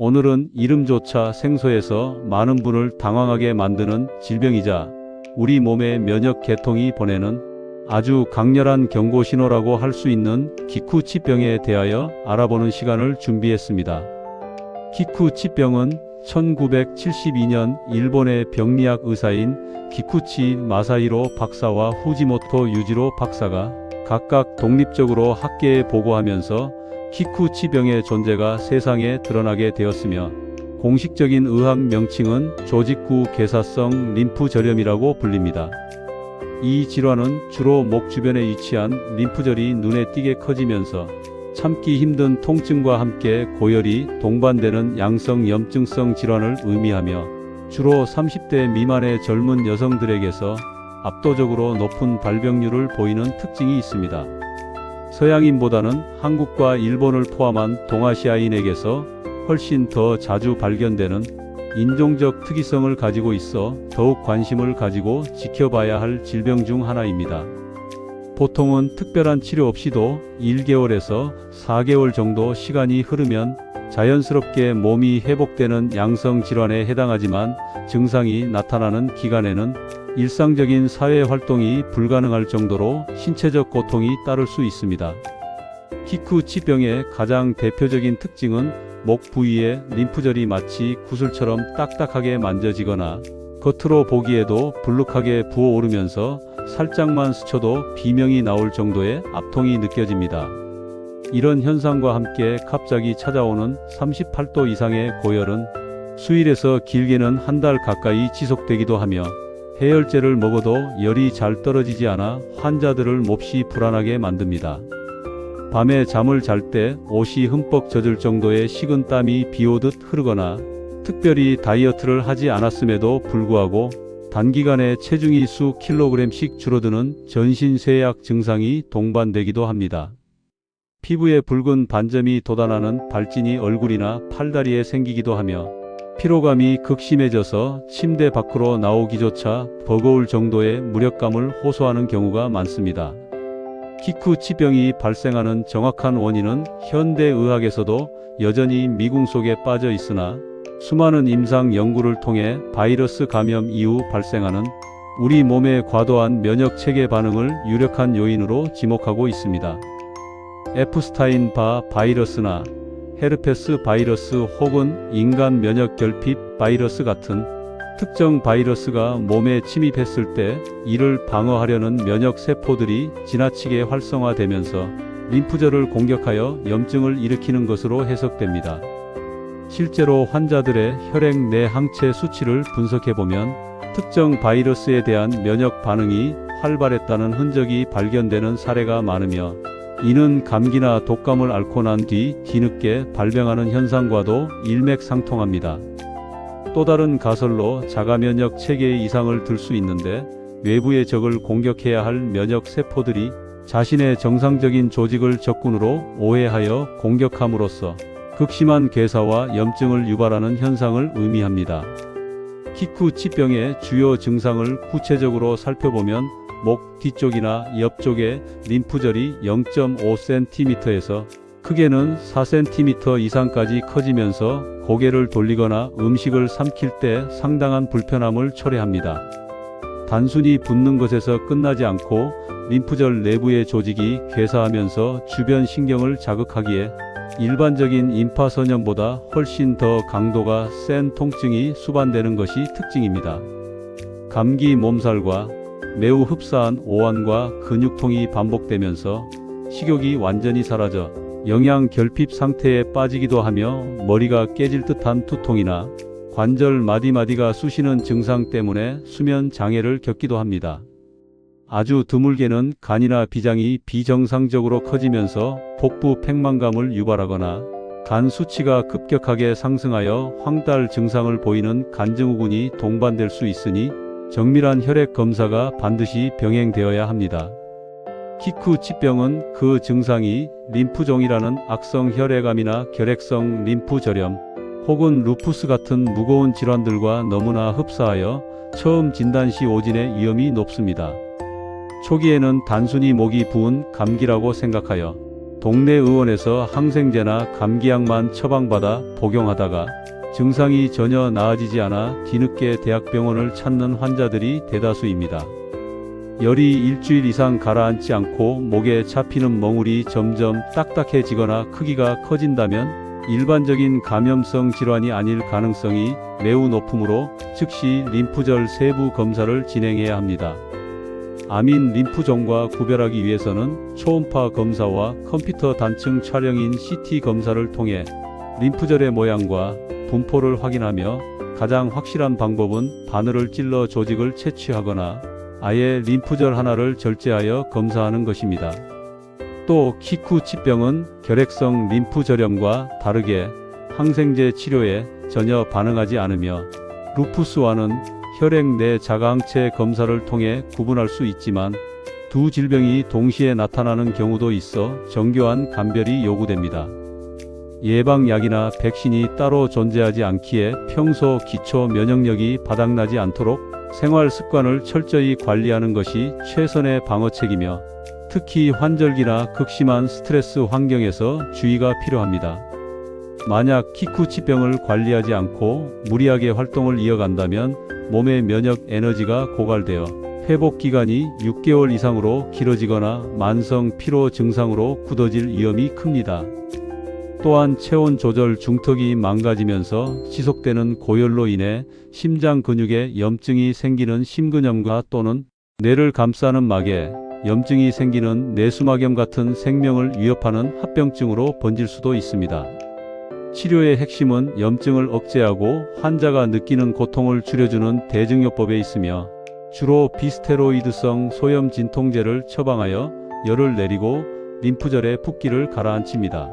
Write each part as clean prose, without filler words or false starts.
오늘은 이름조차 생소해서 많은 분을 당황하게 만드는 질병이자 우리 몸의 면역 계통이 보내는 아주 강렬한 경고 신호라고 할 수 있는 기쿠치병에 대하여 알아보는 시간을 준비했습니다. 기쿠치병은 1972년 일본의 병리학 의사인 기쿠치 마사히로 박사와 후지모토 유지로 박사가 각각 독립적으로 학계에 보고하면서 기쿠치병의 존재가 세상에 드러나게 되었으며, 공식적인 의학 명칭은 조직구 괴사성 림프절염이라고 불립니다. 이 질환은 주로 목 주변에 위치한 림프절이 눈에 띄게 커지면서 참기 힘든 통증과 함께 고열이 동반되는 양성 염증성 질환을 의미하며, 주로 30대 미만의 젊은 여성들에게서 압도적으로 높은 발병률을 보이는 특징이 있습니다. 서양인보다는 한국과 일본을 포함한 동아시아인에게서 훨씬 더 자주 발견되는 인종적 특이성을 가지고 있어 더욱 관심을 가지고 지켜봐야 할 질병 중 하나입니다. 보통은 특별한 치료 없이도 1개월에서 4개월 정도 시간이 흐르면 자연스럽게 몸이 회복되는 양성 질환에 해당하지만, 증상이 나타나는 기간에는 일상적인 사회 활동이 불가능할 정도로 신체적 고통이 따를 수 있습니다. 기쿠치병의 가장 대표적인 특징은 목 부위의 림프절이 마치 구슬처럼 딱딱하게 만져지거나 겉으로 보기에도 불룩하게 부어오르면서 살짝만 스쳐도 비명이 나올 정도의 압통이 느껴집니다. 이런 현상과 함께 갑자기 찾아오는 38도 이상의 고열은 수일에서 길게는 한 달 가까이 지속되기도 하며, 해열제를 먹어도 열이 잘 떨어지지 않아 환자들을 몹시 불안하게 만듭니다. 밤에 잠을 잘 때 옷이 흠뻑 젖을 정도의 식은 땀이 비오듯 흐르거나, 특별히 다이어트를 하지 않았음에도 불구하고 단기간에 체중이 수 킬로그램씩 줄어드는 전신쇠약 증상이 동반되기도 합니다. 피부에 붉은 반점이 돋아나는 발진이 얼굴이나 팔다리에 생기기도 하며, 피로감이 극심해져서 침대 밖으로 나오기조차 버거울 정도의 무력감을 호소하는 경우가 많습니다. 기쿠치병이 발생하는 정확한 원인은 현대의학에서도 여전히 미궁 속에 빠져 있으나, 수많은 임상 연구를 통해 바이러스 감염 이후 발생하는 우리 몸의 과도한 면역 체계 반응을 유력한 요인으로 지목하고 있습니다. 에프스타인 바 바이러스나 헤르페스 바이러스 혹은 인간 면역 결핍 바이러스 같은 특정 바이러스가 몸에 침입했을 때 이를 방어하려는 면역 세포들이 지나치게 활성화되면서 림프절을 공격하여 염증을 일으키는 것으로 해석됩니다. 실제로 환자들의 혈액 내 항체 수치를 분석해보면 특정 바이러스에 대한 면역 반응이 활발했다는 흔적이 발견되는 사례가 많으며, 이는 감기나 독감을 앓고 난 뒤 뒤늦게 발병하는 현상과도 일맥상통합니다. 또 다른 가설로 자가면역 체계에 이상을 들 수 있는데, 외부의 적을 공격해야 할 면역 세포들이 자신의 정상적인 조직을 적군으로 오해하여 공격함으로써 극심한 괴사와 염증을 유발하는 현상을 의미합니다. 기쿠치병의 주요 증상을 구체적으로 살펴보면, 목 뒤쪽이나 옆쪽에 림프절이 0.5cm에서 크게는 4cm 이상까지 커지면서 고개를 돌리거나 음식을 삼킬 때 상당한 불편함을 초래합니다. 단순히 붓는 것에서 끝나지 않고 림프절 내부의 조직이 괴사하면서 주변 신경을 자극하기에 일반적인 임파선염보다 훨씬 더 강도가 센 통증이 수반되는 것이 특징입니다. 감기 몸살과 매우 흡사한 오한과 근육통이 반복되면서 식욕이 완전히 사라져 영양 결핍 상태에 빠지기도 하며, 머리가 깨질 듯한 두통이나 관절 마디마디가 쑤시는 증상 때문에 수면 장애를 겪기도 합니다. 아주 드물게는 간이나 비장이 비정상적으로 커지면서 복부 팽만감을 유발하거나 간 수치가 급격하게 상승하여 황달 증상을 보이는 간증후군이 동반될 수 있으니 정밀한 혈액 검사가 반드시 병행되어야 합니다. 기쿠치병은 그 증상이 림프종이라는 악성 혈액암이나 결핵성 림프절염 혹은 루푸스 같은 무거운 질환들과 너무나 흡사하여 처음 진단 시 오진의 위험이 높습니다. 초기에는 단순히 목이 부은 감기라고 생각하여 동네 의원에서 항생제나 감기약만 처방받아 복용하다가 증상이 전혀 나아지지 않아 뒤늦게 대학병원을 찾는 환자들이 대다수입니다. 열이 일주일 이상 가라앉지 않고 목에 잡히는 멍울이 점점 딱딱해지거나 크기가 커진다면 일반적인 감염성 질환이 아닐 가능성이 매우 높으므로 즉시 림프절 세부 검사를 진행해야 합니다. 암인 림프종과 구별하기 위해서는 초음파 검사와 컴퓨터 단층 촬영인 CT 검사를 통해 림프절의 모양과 분포를 확인하며 가장 확실한 방법은 바늘을 찔러 조직을 채취하거나 아예 림프절 하나를 절제하여 검사하는 것입니다. 또 키쿠치병은 결핵성 림프절염과 다르게 항생제 치료에 전혀 반응하지 않으며 루푸스와는 혈액 내 자가항체 검사를 통해 구분할 수 있지만 두 질병이 동시에 나타나는 경우도 있어 정교한 감별이 요구됩니다. 예방약이나 백신이 따로 존재하지 않기에 평소 기초 면역력이 바닥나지 않도록 생활 습관을 철저히 관리하는 것이 최선의 방어책이며 특히 환절기나 극심한 스트레스 환경에서 주의가 필요합니다. 만약 키쿠치병을 관리하지 않고 무리하게 활동을 이어간다면 몸의 면역 에너지가 고갈되어 회복 기간이 6개월 이상으로 길어지거나 만성 피로 증상으로 굳어질 위험이 큽니다. 또한 체온 조절 중턱이 망가지면서 지속되는 고열로 인해 심장 근육에 염증이 생기는 심근염과 또는 뇌를 감싸는 막에 염증이 생기는 뇌수막염 같은 생명을 위협하는 합병증으로 번질 수도 있습니다. 치료의 핵심은 염증을 억제하고 환자가 느끼는 고통을 줄여주는 대증요법에 있으며 주로 비스테로이드성 소염 진통제를 처방하여 열을 내리고 림프절의 붓기를 가라앉힙니다.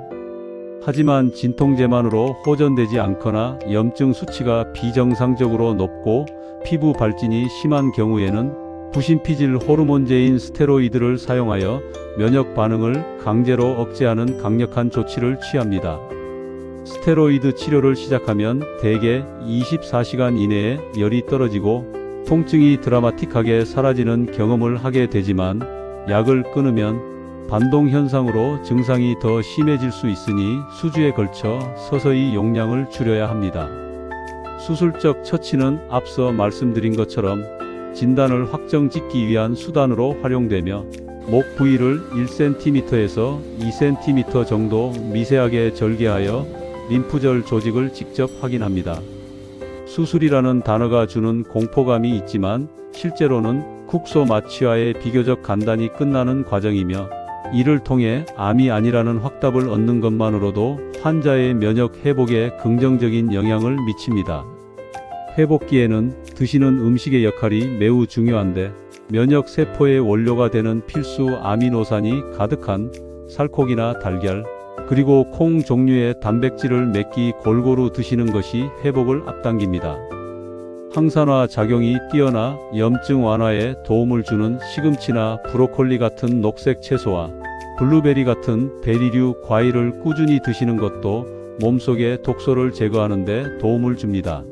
하지만 진통제만으로 호전되지 않거나 염증 수치가 비정상적으로 높고 피부 발진이 심한 경우에는 부신피질 호르몬제인 스테로이드를 사용하여 면역 반응을 강제로 억제하는 강력한 조치를 취합니다. 스테로이드 치료를 시작하면 대개 24시간 이내에 열이 떨어지고 통증이 드라마틱하게 사라지는 경험을 하게 되지만 약을 끊으면 반동 현상으로 증상이 더 심해질 수 있으니 수주에 걸쳐 서서히 용량을 줄여야 합니다. 수술적 처치는 앞서 말씀드린 것처럼 진단을 확정짓기 위한 수단으로 활용되며 목 부위를 1cm에서 2cm 정도 미세하게 절개하여 림프절 조직을 직접 확인합니다. 수술이라는 단어가 주는 공포감이 있지만 실제로는 국소 마취와의 비교적 간단히 끝나는 과정이며 이를 통해 암이 아니라는 확답을 얻는 것만으로도 환자의 면역 회복에 긍정적인 영향을 미칩니다. 회복기에는 드시는 음식의 역할이 매우 중요한데 면역 세포의 원료가 되는 필수 아미노산이 가득한 살코기나 달걀, 그리고 콩 종류의 단백질을 몇 끼 골고루 드시는 것이 회복을 앞당깁니다. 항산화 작용이 뛰어나 염증 완화에 도움을 주는 시금치나 브로콜리 같은 녹색 채소와 블루베리 같은 베리류 과일을 꾸준히 드시는 것도 몸속의 독소를 제거하는 데 도움을 줍니다.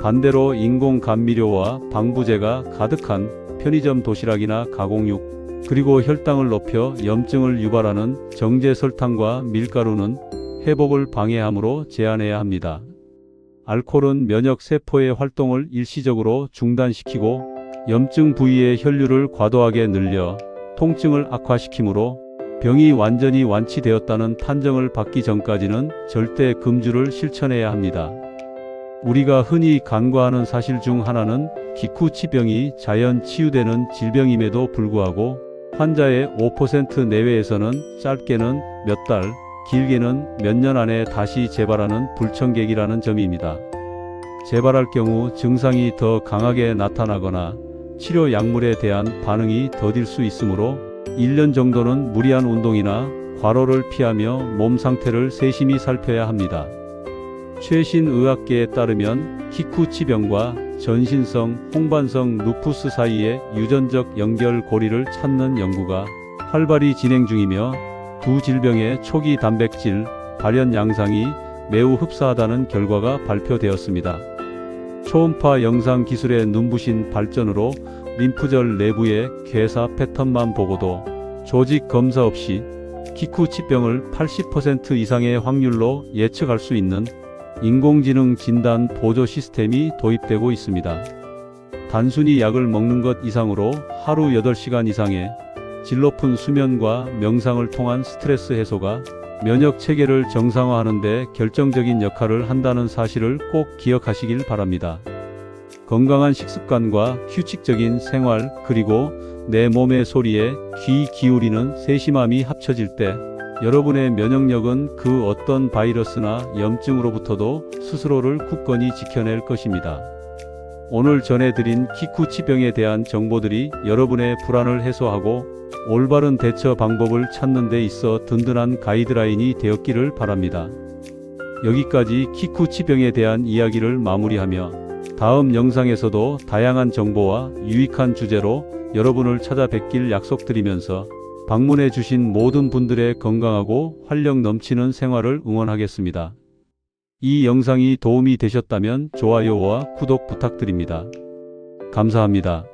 반대로 인공 감미료와 방부제가 가득한 편의점 도시락이나 가공육, 그리고 혈당을 높여 염증을 유발하는 정제 설탕과 밀가루는 회복을 방해하므로 제한해야 합니다. 알코올은 면역 세포의 활동을 일시적으로 중단시키고 염증 부위의 혈류를 과도하게 늘려 통증을 악화시키므로 병이 완전히 완치되었다는 판정을 받기 전까지는 절대 금주를 실천해야 합니다. 우리가 흔히 간과하는 사실 중 하나는 기쿠치병이 자연 치유되는 질병임에도 불구하고 환자의 5% 내외에서는 짧게는 몇 달, 길게는 몇 년 안에 다시 재발하는 불청객이라는 점입니다. 재발할 경우 증상이 더 강하게 나타나거나 치료 약물에 대한 반응이 더딜 수 있으므로 1년 정도는 무리한 운동이나 과로를 피하며 몸 상태를 세심히 살펴야 합니다. 최신 의학계에 따르면 키쿠치병과 전신성 홍반성 루푸스 사이의 유전적 연결고리를 찾는 연구가 활발히 진행 중이며 두 질병의 초기 단백질 발현 양상이 매우 흡사하다는 결과가 발표되었습니다. 초음파 영상 기술의 눈부신 발전으로 림프절 내부의 괴사 패턴만 보고도 조직 검사 없이 키쿠치병을 80% 이상의 확률로 예측할 수 있는 인공지능 진단 보조 시스템이 도입되고 있습니다. 단순히 약을 먹는 것 이상으로 하루 8시간 이상의 질 높은 수면과 명상을 통한 스트레스 해소가 면역 체계를 정상화하는 데 결정적인 역할을 한다는 사실을 꼭 기억하시길 바랍니다. 건강한 식습관과 규칙적인 생활, 그리고 내 몸의 소리에 귀 기울이는 세심함이 합쳐질 때 여러분의 면역력은 그 어떤 바이러스나 염증으로부터도 스스로를 굳건히 지켜낼 것입니다. 오늘 전해드린 키쿠치병에 대한 정보들이 여러분의 불안을 해소하고 올바른 대처 방법을 찾는 데 있어 든든한 가이드라인이 되었기를 바랍니다. 여기까지 키쿠치병에 대한 이야기를 마무리하며 다음 영상에서도 다양한 정보와 유익한 주제로 여러분을 찾아뵙길 약속드리면서 방문해 주신 모든 분들의 건강하고 활력 넘치는 생활을 응원하겠습니다. 이 영상이 도움이 되셨다면 좋아요와 구독 부탁드립니다. 감사합니다.